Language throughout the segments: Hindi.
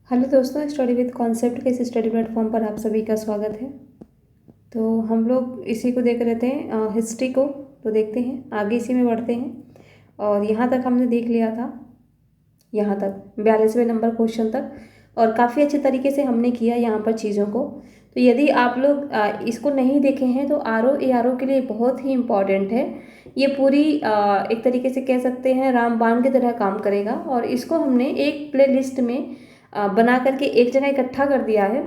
हेलो दोस्तों, स्टडी विद कॉन्सेप्ट के इस स्टडी प्लेटफॉर्म पर आप सभी का स्वागत है। तो हम लोग इसी को देख रहे थे, हिस्ट्री को। तो देखते हैं, आगे इसी में बढ़ते हैं। और यहाँ तक हमने देख लिया था, यहाँ तक 42वें नंबर क्वेश्चन तक। और काफ़ी अच्छे तरीके से हमने किया यहाँ पर चीज़ों को। तो यदि आप लोग इसको नहीं देखे हैं तो RO के लिए बहुत ही इम्पॉर्टेंट है। ये पूरी एक तरीके से कह सकते हैं रामबाण की तरह काम करेगा। और इसको हमने एक प्ले लिस्ट में बना करके एक जगह इकट्ठा कर दिया है।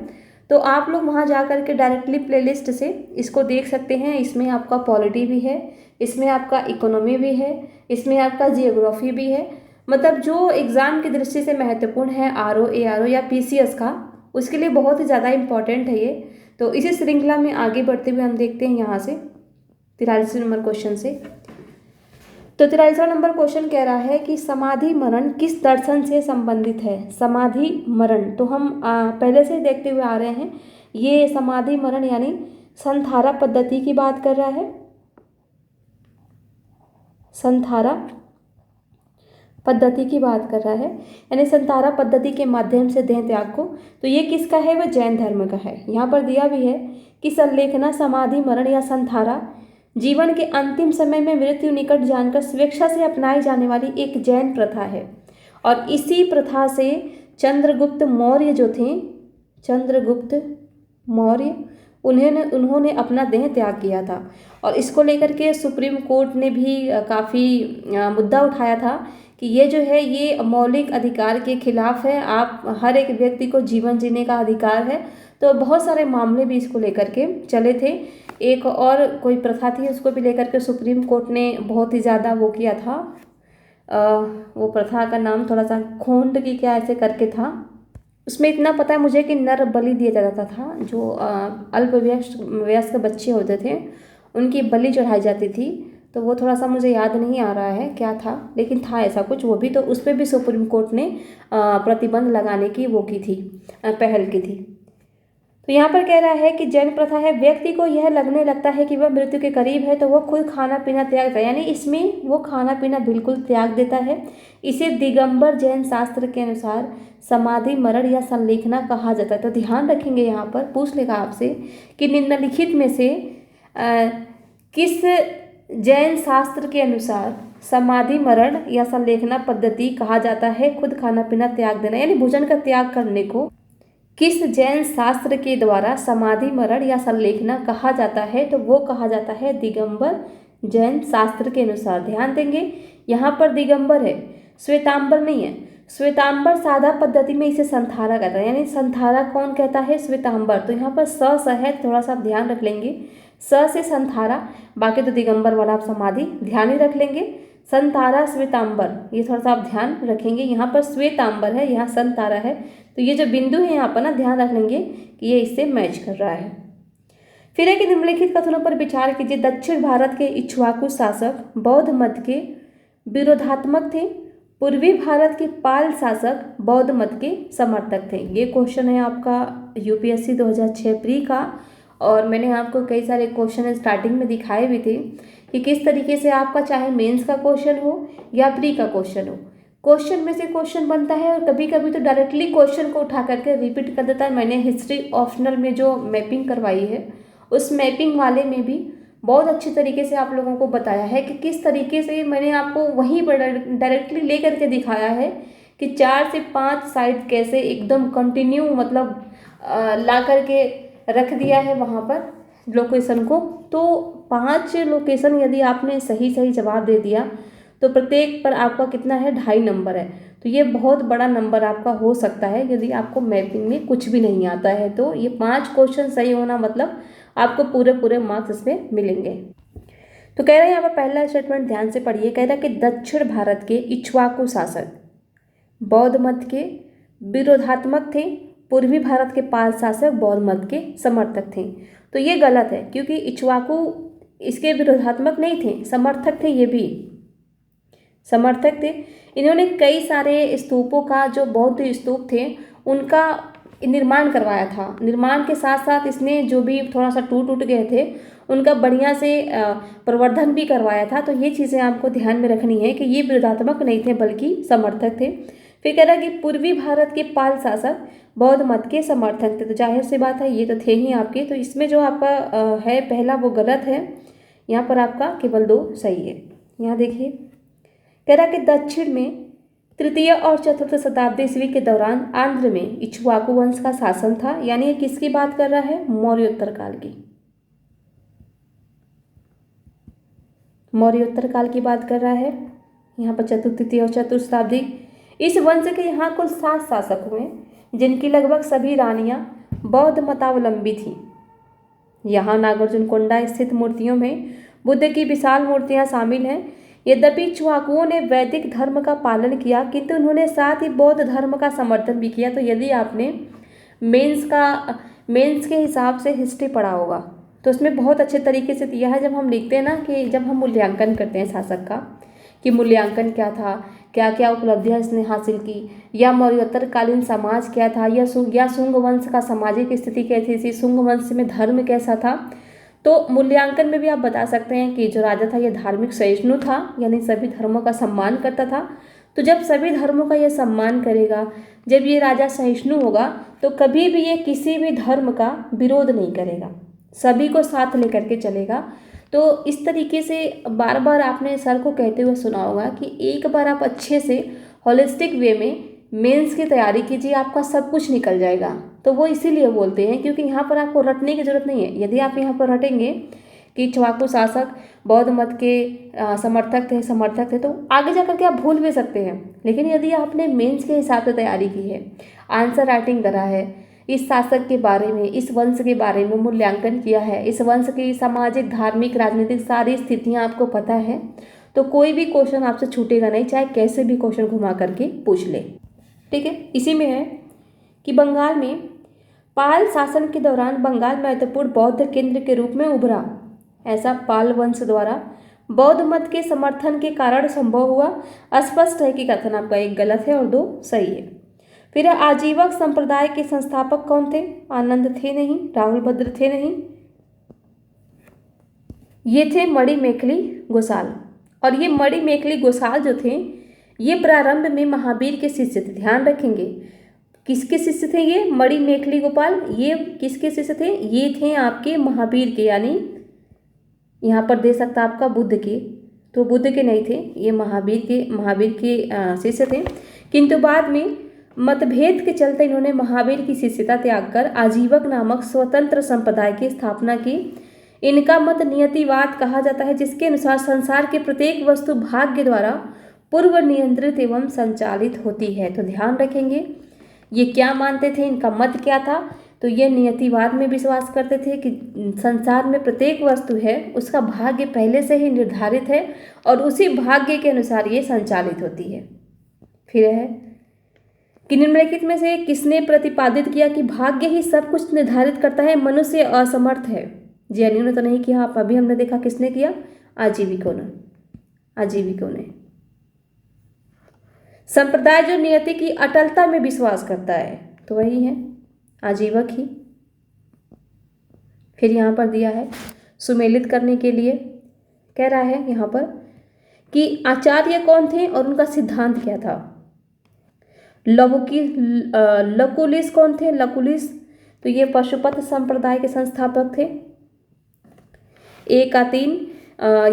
तो आप लोग वहाँ जा कर के डायरेक्टली प्लेलिस्ट से इसको देख सकते हैं। इसमें आपका पॉलिटी भी है, इसमें आपका इकोनॉमी भी है, इसमें आपका जियोग्राफी भी है। मतलब जो एग्ज़ाम की दृष्टि से महत्वपूर्ण है RO या PCS का, उसके लिए बहुत ही ज़्यादा इम्पॉर्टेंट है ये। तो इसी श्रृंखला में आगे बढ़ते हुए हम देखते हैं यहाँ से 43 नंबर क्वेश्चन से। तो 43वां नंबर क्वेश्चन कह रहा है कि समाधि मरण किस दर्शन से संबंधित है। समाधि मरण तो हम पहले से देखते हुए आ रहे हैं। ये समाधि मरण यानी संथारा पद्धति की बात कर रहा है। संथारा पद्धति की बात कर रहा है, यानी संथारा पद्धति के माध्यम से देह त्याग को। तो ये किसका है? वह जैन धर्म का है। यहाँ पर दिया भी है कि संलेखना, समाधि मरण या संथारा जीवन के अंतिम समय में मृत्यु निकट जानकर स्वेच्छा से अपनाई जाने वाली एक जैन प्रथा है। और इसी प्रथा से चंद्रगुप्त मौर्य जो थे, चंद्रगुप्त मौर्य, उन्होंने अपना देह त्याग किया था। और इसको लेकर के सुप्रीम कोर्ट ने भी काफ़ी मुद्दा उठाया था कि ये जो है ये मौलिक अधिकार के खिलाफ है। आप हर एक व्यक्ति को जीवन जीने का अधिकार है। तो बहुत सारे मामले भी इसको लेकर के चले थे। एक और कोई प्रथा थी, उसको भी लेकर के सुप्रीम कोर्ट ने बहुत ही ज़्यादा वो किया था। वो प्रथा का नाम थोड़ा सा खोंड की क्या ऐसे करके था। उसमें इतना पता है मुझे कि नर बलि दिया जाता था। जो वयस्क बच्चे होते थे उनकी बलि चढ़ाई जाती थी। तो वो थोड़ा सा मुझे याद नहीं आ रहा है क्या था, लेकिन था ऐसा कुछ वो भी। तो उस पर भी सुप्रीम कोर्ट ने प्रतिबंध लगाने की वो की थी, पहल की थी। तो यहाँ पर कह रहा है कि जैन प्रथा है, व्यक्ति को यह लगने लगता है कि वह मृत्यु के करीब है तो वह खुद खाना पीना त्याग देता है, यानी इसमें वो खाना पीना बिल्कुल त्याग देता है। इसे दिगंबर जैन शास्त्र के अनुसार समाधि मरण या संलेखना कहा जाता है। तो ध्यान रखेंगे, यहाँ पर पूछ लेगा आपसे कि निम्नलिखित में से किस जैन शास्त्र के अनुसार समाधि मरण या संलेखना पद्धति कहा जाता है खुद खाना पीना त्याग देना, यानी भोजन का त्याग करने को किस जैन शास्त्र के द्वारा समाधि मरण या संलेखना कहा जाता है? तो वो कहा जाता है दिगंबर जैन शास्त्र के अनुसार। ध्यान देंगे, यहाँ पर दिगंबर है, श्वेतांबर नहीं है। श्वेतांबर सादा पद्धति में इसे संथारा कहता है, यानी संथारा कौन कहता है? श्वेतांबर। तो यहाँ पर स है, थोड़ा सा आप ध्यान रख लेंगे, स से संथारा। बाकी तो दिगंबर वाला आप समाधि ध्यान ही रख लेंगे। संतारा श्वेतांबर, ये थोड़ा सा आप ध्यान रखेंगे। यहाँ पर श्वेतांबर है, यहाँ संतारा है। तो ये जो बिंदु है यहाँ पर ना ध्यान रख लेंगे कि ये इससे मैच कर रहा है। फिर है कि निम्नलिखित कथनों पर विचार कीजिए। दक्षिण भारत के इक्ष्वाकु शासक बौद्ध मत के विरोधात्मक थे, पूर्वी भारत के पाल शासक बौद्ध मत के समर्थक थे। ये क्वेश्चन है आपका UPSC 2006 प्री का। और मैंने आपको कई सारे क्वेश्चन स्टार्टिंग में दिखाए भी थे कि किस तरीके से आपका चाहे मेंस का क्वेश्चन हो या प्री का क्वेश्चन हो, क्वेश्चन में से क्वेश्चन बनता है। और कभी कभी तो डायरेक्टली क्वेश्चन को उठा करके रिपीट कर देता है। मैंने हिस्ट्री ऑप्शनल में जो मैपिंग करवाई है, उस मैपिंग वाले में भी बहुत अच्छी तरीके से आप लोगों को बताया है कि किस तरीके से मैंने आपको वहीं पर डायरेक्टली ले करके दिखाया है कि 4 से 5 साइड कैसे एकदम कंटिन्यू मतलब ला करके रख दिया है वहाँ पर लोकेशन को। तो 5 लोकेशन यदि आपने सही सही जवाब दे दिया तो प्रत्येक पर आपका कितना है? 2.5 नंबर है। तो ये बहुत बड़ा नंबर आपका हो सकता है यदि आपको मैपिंग में कुछ भी नहीं आता है। तो ये 5 क्वेश्चन सही होना मतलब आपको पूरे पूरे मार्क्स इसमें मिलेंगे। तो कह रहे हैं यहाँ पर पहला स्टेटमेंट ध्यान से पढ़िए। कह रहा है कि दक्षिण भारत के इक्ष्वाकु शासक बौद्ध मत के विरोधात्मक थे, पूर्वी भारत के पाल शासक बौद्ध मत के समर्थक थे। तो ये गलत है, क्योंकि इक्ष्वाकु इसके विरोधात्मक नहीं थे, समर्थक थे। ये भी समर्थक थे। इन्होंने कई सारे स्तूपों का, जो बौद्ध स्तूप थे उनका निर्माण करवाया था। निर्माण के साथ साथ इसने जो भी थोड़ा सा टूट गए थे उनका बढ़िया से प्रवर्धन भी करवाया था। तो ये चीज़ें आपको ध्यान में रखनी है कि ये विरोधात्मक नहीं थे बल्कि समर्थक थे। फिर कह रहा है कि पूर्वी भारत के पाल शासक बौद्ध मत के समर्थक थे। तो जाहिर सी बात है ये तो थे ही आपके, तो इसमें जो आपका है पहला वो गलत है। यहाँ पर आपका केवल 2 सही है। यहाँ देखिए कह रहा कि दक्षिण में तृतीय और चतुर्थ शताब्दी ईस्वी के दौरान आंध्र में इक्ष्वाकु वंश का शासन था। यानी ये किसकी बात कर रहा है? मौर्योत्तर काल की। मौर्योत्तर काल की बात कर रहा है। यहाँ पर चतुर्थ, तृतीय और चतुर्थ शताब्दी। इस वंश के यहाँ कुल 7 शासक हुए, जिनकी लगभग सभी रानियां बौद्ध मतावलंबी थीं। यहाँ नागार्जुन कोंडा स्थित मूर्तियों में बुद्ध की विशाल मूर्तियां शामिल हैं। यद्यपि इक्ष्वाकुओं ने वैदिक धर्म का पालन किया, किंतु उन्होंने साथ ही बौद्ध धर्म का समर्थन भी किया। तो यदि आपने मेंस के हिसाब से हिस्ट्री पढ़ा होगा तो उसमें बहुत अच्छे तरीके से दिया है। जब हम लिखते हैं ना कि जब हम मूल्यांकन करते हैं शासक का, कि मूल्यांकन क्या था, क्या क्या उपलब्धियां इसने हासिल की, या मौर्योत्तर कालीन समाज क्या था, या शुंग वंश का सामाजिक स्थिति कैसी थी, शुंग वंश में धर्म कैसा था, तो मूल्यांकन में भी आप बता सकते हैं कि जो राजा था ये धार्मिक सहिष्णु था, यानी सभी धर्मों का सम्मान करता था। तो जब सभी धर्मों का ये सम्मान करेगा, जब ये राजा सहिष्णु होगा, तो कभी भी ये किसी भी धर्म का विरोध नहीं करेगा, सभी को साथ लेकर के चलेगा। तो इस तरीके से बार बार आपने सर को कहते हुए सुना होगा कि एक बार आप अच्छे से होलिस्टिक वे में मेंस की तैयारी कीजिए, आपका सब कुछ निकल जाएगा। तो वो इसीलिए बोलते हैं क्योंकि यहाँ पर आपको रटने की जरूरत नहीं है। यदि आप यहाँ पर रटेंगे कि इक्ष्वाकु शासक बौद्ध मत के समर्थक थे तो आगे जाकर के आप भूल भी सकते हैं। लेकिन यदि आपने मेंस के हिसाब से तैयारी की है, आंसर राइटिंग करा है, इस शासक के बारे में, इस वंश के बारे में मूल्यांकन किया है, इस वंश की सामाजिक, धार्मिक, राजनीतिक सारी स्थितियाँ आपको पता है, तो कोई भी क्वेश्चन आपसे छूटेगा नहीं, चाहे कैसे भी क्वेश्चन घुमा करके पूछ ले। ठीक है। इसी में है कि बंगाल में पाल शासन के दौरान बंगाल महत्वपूर्ण बौद्ध केंद्र के रूप में उभरा। ऐसा पाल वंश द्वारा बौद्ध मत के समर्थन के कारण संभव हुआ। स्पष्ट है कि कथन आपका 1 गलत है और 2 सही है। फिर आजीवक संप्रदाय के संस्थापक कौन थे? आनंद थे नहीं, राहुल भद्र थे नहीं, ये थे मणिमेखली गोसाल। और ये मणिमेखली गोसाल जो थे ये प्रारंभ में महावीर के शिष्य थे। ध्यान रखेंगे किसके शिष्य थे ये? मणिमेखली गोपाल। ये किसके शिष्य थे? ये थे आपके महावीर के, यानी यहाँ पर दे सकता आपका बुद्ध के, तो बुद्ध के नहीं थे, ये महावीर के शिष्य थे। किंतु बाद में मतभेद के चलते इन्होंने महावीर की शिष्यता त्याग कर आजीवक नामक स्वतंत्र संप्रदाय की स्थापना की। इनका मत नियतिवाद कहा जाता है, जिसके अनुसार संसार की प्रत्येक वस्तु भाग्य द्वारा पूर्व नियंत्रित एवं संचालित होती है। तो ध्यान रखेंगे ये क्या मानते थे, इनका मत क्या था? तो ये नियतिवाद में विश्वास करते थे कि संसार में प्रत्येक वस्तु है उसका भाग्य पहले से ही निर्धारित है और उसी भाग्य के अनुसार ये संचालित होती है। फिर है कि निम्नलिखित में से किसने प्रतिपादित किया कि भाग्य ही सब कुछ निर्धारित करता है, मनुष्य असमर्थ है? जैनियों ने तो नहीं किया, आप अभी हमने देखा किसने किया? आजीविकों ने। संप्रदाय जो नियति की अटलता में विश्वास करता है तो वही है आजीवक ही। फिर यहाँ पर दिया है सुमेलित करने के लिए, कह रहा है यहाँ पर कि आचार्य कौन थे और उनका सिद्धांत क्या था। लकुलिस कौन थे? लकुलिस तो ये पशुपत संप्रदाय के संस्थापक थे। 1 का 3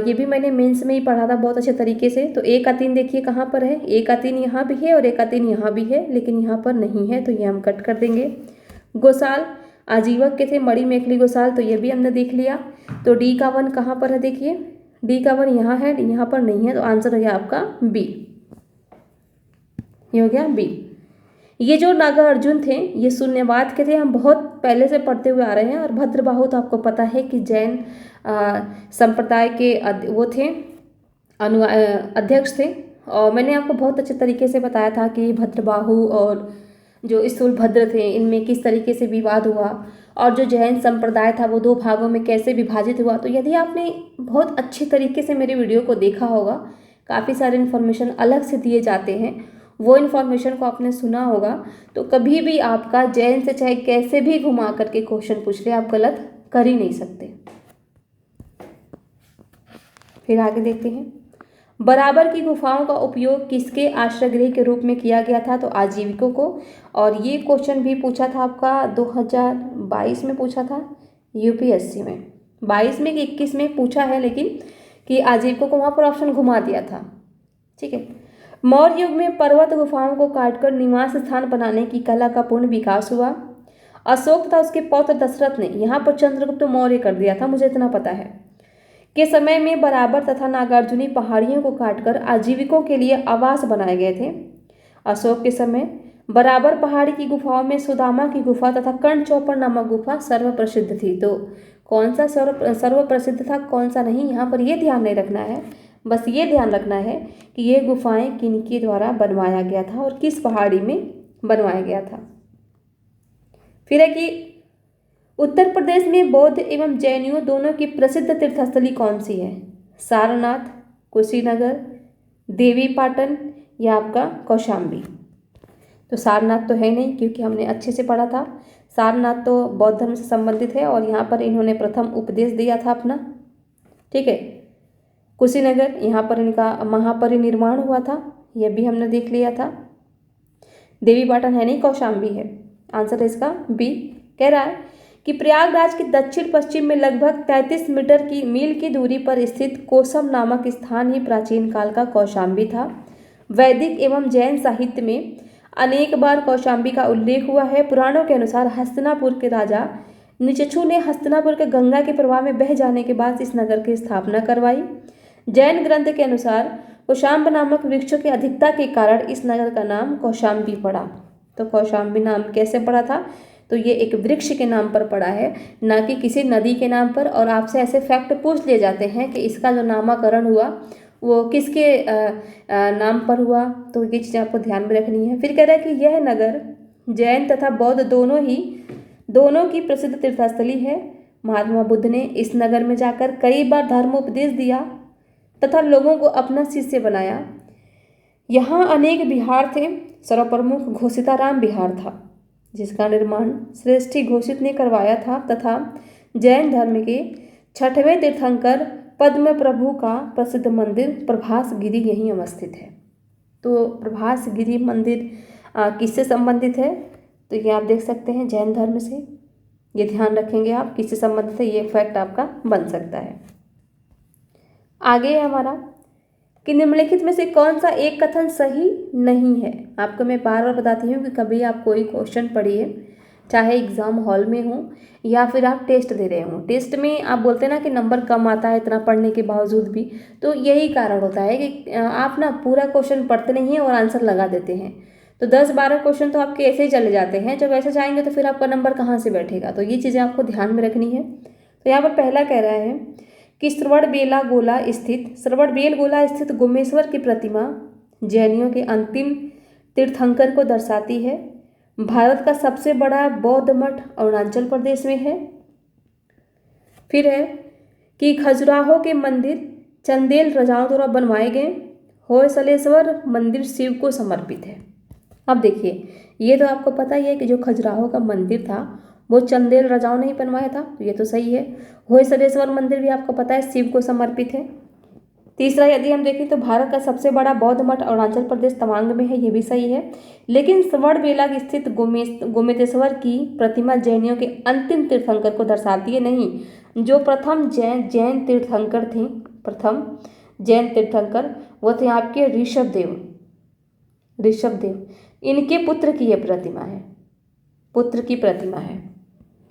ये भी मैंने मेंस में ही पढ़ा था बहुत अच्छे तरीके से। तो 1 का 3 देखिए कहाँ पर है, 1 का 3 यहाँ भी है और 1 का 3 यहाँ भी है, लेकिन यहाँ पर नहीं है तो ये हम कट कर देंगे। गोसाल आजीवक के थे, मणिमेखली गोसाल, तो ये भी हमने देख लिया। तो D का 1 कहाँ पर है? देखिए D का 1 यहाँ है, यहाँ पर नहीं है, तो आंसर हो गया आपका B। ये हो गया B। ये जो नागार्जुन थे ये शून्यवाद के थे, हम बहुत पहले से पढ़ते हुए आ रहे हैं। और भद्रबाहु तो आपको पता है कि जैन संप्रदाय के वो थे, अध्यक्ष थे। और मैंने आपको बहुत अच्छे तरीके से बताया था कि भद्रबाहु और जो स्थूलभद्र थे इनमें किस तरीके से विवाद हुआ और जो जैन संप्रदाय था वो 2 भागों में कैसे विभाजित हुआ। तो यदि आपने बहुत अच्छे तरीके से मेरे वीडियो को देखा होगा, काफ़ी सारे इन्फॉर्मेशन अलग से दिए जाते हैं, वो इन्फॉर्मेशन को आपने सुना होगा, तो कभी भी आपका जैन से चाहे कैसे भी घुमा करके क्वेश्चन पूछ ले, आप गलत कर ही नहीं सकते। फिर आगे देखते हैं। बराबर की गुफाओं का उपयोग किसके आश्रय गृह के रूप में किया गया था? तो आजीविकों को। और ये क्वेश्चन भी पूछा था आपका 2022 में पूछा था यूपीएससी में, 22 में कि 21 में पूछा है, लेकिन कि आजीविकों को वहाँ पर ऑप्शन घुमा दिया था। ठीक है। मौर्य युग में पर्वत गुफाओं को काटकर निवास स्थान बनाने की कला का पूर्ण विकास हुआ। अशोक तथा उसके पौत्र दशरथ ने यहाँ पर चंद्रगुप्त मौर्य कर दिया था, मुझे इतना पता है, के समय में बराबर तथा नागार्जुनी पहाड़ियों को काटकर आजीविकों के लिए आवास बनाए गए थे। अशोक के समय बराबर पहाड़ी की गुफाओं में सुदामा की गुफा तथा कर्ण चौपड़ नामक गुफा सर्वप्रसिद्ध थी। तो कौन सा सर्वप्रसिद्ध था, कौन सा नहीं, यहाँ पर ये ध्यान नहीं रखना है। बस ये ध्यान रखना है कि ये गुफाएं किनके द्वारा बनवाया गया था और किस पहाड़ी में बनवाया गया था। फिर है कि उत्तर प्रदेश में बौद्ध एवं जैनियों दोनों की प्रसिद्ध तीर्थस्थली कौन सी है? सारनाथ, कुशीनगर, देवी पाटन या आपका कौशाम्बी। तो सारनाथ तो है नहीं, क्योंकि हमने अच्छे से पढ़ा था। सारनाथ तो बौद्ध धर्म से संबंधित है और यहाँ पर इन्होंने प्रथम उपदेश दिया था अपना। ठीक है। कुशीनगर, यहाँ पर इनका महापरिनिर्वाण हुआ था, यह भी हमने देख लिया था। देवी पाटन है नहीं, कौशाम्बी है। आंसर है इसका बी। कह रहा है कि प्रयागराज के दक्षिण पश्चिम में लगभग 33 मील की दूरी पर स्थित कोसम नामक स्थान ही प्राचीन काल का कौशाम्बी था। वैदिक एवं जैन साहित्य में अनेक बार कौशाम्बी का उल्लेख हुआ है। पुराणों के अनुसार हस्तिनापुर के राजा निचछू ने हस्तिनापुर के गंगा के प्रवाह में बह जाने के बाद इस नगर की स्थापना करवाई। जैन ग्रंथ के अनुसार कौशाम्ब नामक वृक्षों की अधिकता के कारण इस नगर का नाम कौशाम्बी पड़ा। तो कौशाम्बी नाम कैसे पड़ा था? तो ये एक वृक्ष के नाम पर पड़ा है, ना कि किसी नदी के नाम पर। और आपसे ऐसे फैक्ट पूछ लिए जाते हैं कि इसका जो नामकरण हुआ वो किसके नाम पर हुआ, तो ये चीज़ें आपको ध्यान में रखनी है। फिर कह रहा है कि यह नगर जैन तथा बौद्ध दोनों की प्रसिद्ध तीर्थस्थली है। महात्मा बुद्ध ने इस नगर में जाकर कई बार धर्मोपदेश दिया तथा लोगों को अपना शिष्य बनाया। यहाँ अनेक विहार थे। सर्वप्रमुख घोषिताराम विहार था, जिसका निर्माण श्रेष्ठी घोषित ने करवाया था, तथा जैन धर्म के 6वें तीर्थंकर पद्म प्रभु का प्रसिद्ध मंदिर प्रभास गिरी यहीं अवस्थित है। तो प्रभास गिरी मंदिर किससे संबंधित है? तो ये आप देख सकते हैं जैन धर्म से। ये ध्यान रखेंगे आप, किससे संबंधित है, ये फैक्ट आपका बन सकता है। आगे है हमारा कि निम्नलिखित में से कौन सा एक कथन सही नहीं है। आपको मैं बार बार बताती हूँ कि कभी आप कोई क्वेश्चन पढ़िए, चाहे एग्ज़ाम हॉल में हो या फिर आप टेस्ट दे रहे हो। टेस्ट में आप बोलते हैं ना कि नंबर कम आता है इतना पढ़ने के बावजूद भी, तो यही कारण होता है कि आप ना पूरा क्वेश्चन पढ़ते नहीं हैं और आंसर लगा देते हैं। तो 10-12 क्वेश्चन तो आपके ऐसे ही चले जाते हैं। जब ऐसे जाएंगे तो फिर आपका नंबर कहाँ से बैठेगा? तो ये चीज़ें आपको ध्यान में रखनी है। तो यहाँ पर पहला कह रहा है कि श्रवणबेलगोला स्थित गुमेश्वर की प्रतिमा जैनियों के अंतिम तीर्थंकर को दर्शाती है। भारत का सबसे बड़ा बौद्ध मठ अरुणाचल प्रदेश में है। फिर है कि खजुराहो के मंदिर चंदेल राजाओं द्वारा बनवाए गए। होयसलेश्वर मंदिर शिव को समर्पित है। अब देखिए, ये तो आपको पता ही है कि जो खजुराहो का मंदिर था वो चंदेल राजाओं ने ही बनवाया था, तो ये तो सही है। होयसलेश्वर मंदिर भी आपको पता है शिव को समर्पित है। तीसरा यदि हम देखें तो भारत का सबसे बड़ा बौद्ध मठ अरुणाचल प्रदेश तवांग में है, ये भी सही है। लेकिन श्रवणबेला स्थित गोमेतेश्वर की प्रतिमा जैनियों के अंतिम तीर्थंकर को दर्शाती है। नहीं, जो प्रथम जैन तीर्थंकर थे, प्रथम जैन तीर्थंकर वो थे आपके ऋषभदेव। इनके पुत्र की यह प्रतिमा है, पुत्र की प्रतिमा है।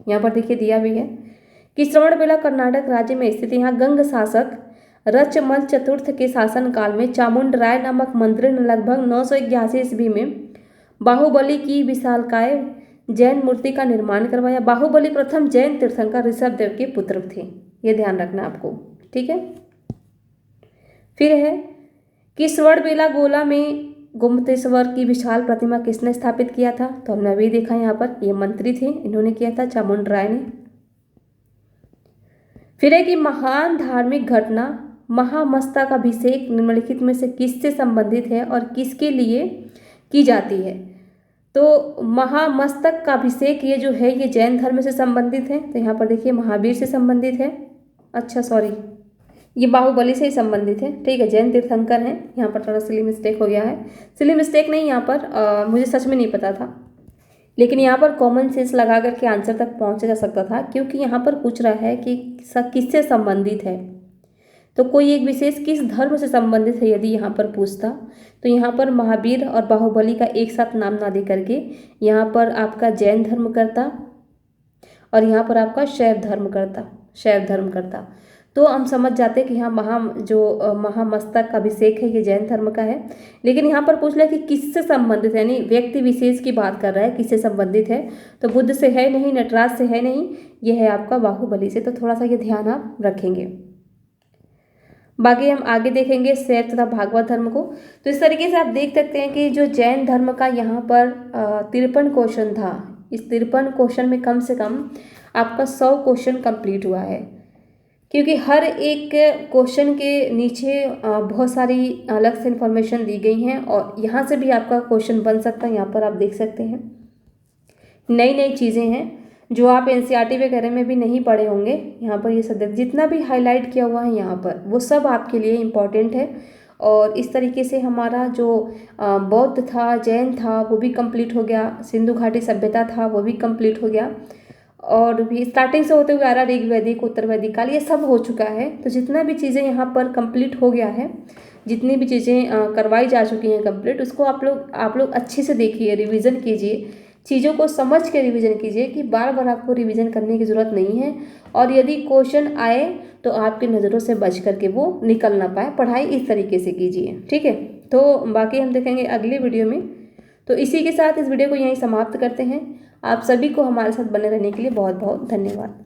यहाँ पर देखिए दिया भी है कि श्रवणबेला कर्नाटक राज्य में स्थित यहाँ गंग शासक रचमल चतुर्थ के शासनकाल में चामुंडराय नामक मंत्री ने लगभग 981 ईस्वी में बाहुबली की विशालकाय जैन मूर्ति का निर्माण करवाया। बाहुबली प्रथम जैन तीर्थंकर ऋषभदेव के पुत्र थे, ये ध्यान रखना आपको। ठीक है। फिर है कि श्रवणबेलगोला में गोमतेश्वर की विशाल प्रतिमा किसने स्थापित किया था? तो हमने अभी देखा यहाँ पर, ये मंत्री थे, इन्होंने किया था चामुंडराय ने। फिर है कि महान धार्मिक घटना महामस्तकाभिषेक निम्नलिखित में से किससे संबंधित है और किसके लिए की जाती है? तो महामस्तक का अभिषेक ये जो है ये जैन धर्म से संबंधित है। तो यहाँ पर देखिए महावीर से संबंधित है। अच्छा सॉरी, ये बाहुबली से ही संबंधित है। ठीक है, जैन तीर्थंकर हैं। यहाँ पर थोड़ा सिली मिस्टेक हो गया है, सिली मिस्टेक नहीं, यहाँ पर मुझे सच में नहीं पता था, लेकिन यहाँ पर कॉमन सेंस लगा करके आंसर तक पहुँचा जा सकता था, क्योंकि यहाँ पर पूछ रहा है कि किससे संबंधित है। तो कोई एक विशेष किस धर्म से संबंधित है यदि यहाँ पर पूछता, तो यहाँ पर महावीर और बाहुबली का एक साथ नाम ना दे करके यहाँ पर आपका जैन धर्म करता और यहाँ पर आपका शैव धर्म करता। तो हम समझ जाते कि हाँ महामस्तक अभिषेक है ये जैन धर्म का है। लेकिन यहाँ पर पूछ लिया कि किससे संबंधित है, यानी व्यक्ति विशेष की बात कर रहा है, किससे संबंधित है। तो बुद्ध से है नहीं, नटराज से है नहीं, ये है आपका बाहुबली से। तो थोड़ा सा ये ध्यान आप रखेंगे। बाकी हम आगे देखेंगे शैव तथा भागवत धर्म को। तो इस तरीके से आप देख सकते हैं कि जो जैन धर्म का यहाँ पर 53 क्वेश्चन था, इस 53 क्वेश्चन में कम से कम आपका 100 क्वेश्चन कंप्लीट हुआ है, क्योंकि हर एक क्वेश्चन के नीचे बहुत सारी अलग से इन्फॉर्मेशन दी गई हैं और यहाँ से भी आपका क्वेश्चन बन सकता है। यहाँ पर आप देख सकते हैं नई नई चीज़ें हैं जो आप एनसीईआरटी वगैरह में भी नहीं पढ़े होंगे। यहाँ पर ये सब जितना भी हाईलाइट किया हुआ है यहाँ पर वो सब आपके लिए इम्पॉर्टेंट है। और इस तरीके से हमारा जो बौद्ध था, जैन था, वो भी कंप्लीट हो गया, सिंधु घाटी सभ्यता था वो भी कंप्लीट हो गया, और भी स्टार्टिंग से होते हुए आ रहा ऋग वैदिक, उत्तर वैदिक काल, ये सब हो चुका है। तो जितना भी चीज़ें यहाँ पर कंप्लीट हो गया है, जितनी भी चीज़ें करवाई जा चुकी हैं कंप्लीट, उसको आप लोग अच्छे से देखिए, रिवीजन कीजिए, चीज़ों को समझ के रिवीजन कीजिए कि बार बार आपको रिवीजन करने की ज़रूरत नहीं है। और यदि क्वेश्चन आए तो आपकी नज़रों से बच करके वो निकल ना पाए, पढ़ाई इस तरीके से कीजिए। ठीक है, तो बाकी हम देखेंगे अगली वीडियो में। तो इसी के साथ इस वीडियो को यहीं समाप्त करते हैं। आप सभी को हमारे साथ बने रहने के लिए बहुत बहुत धन्यवाद।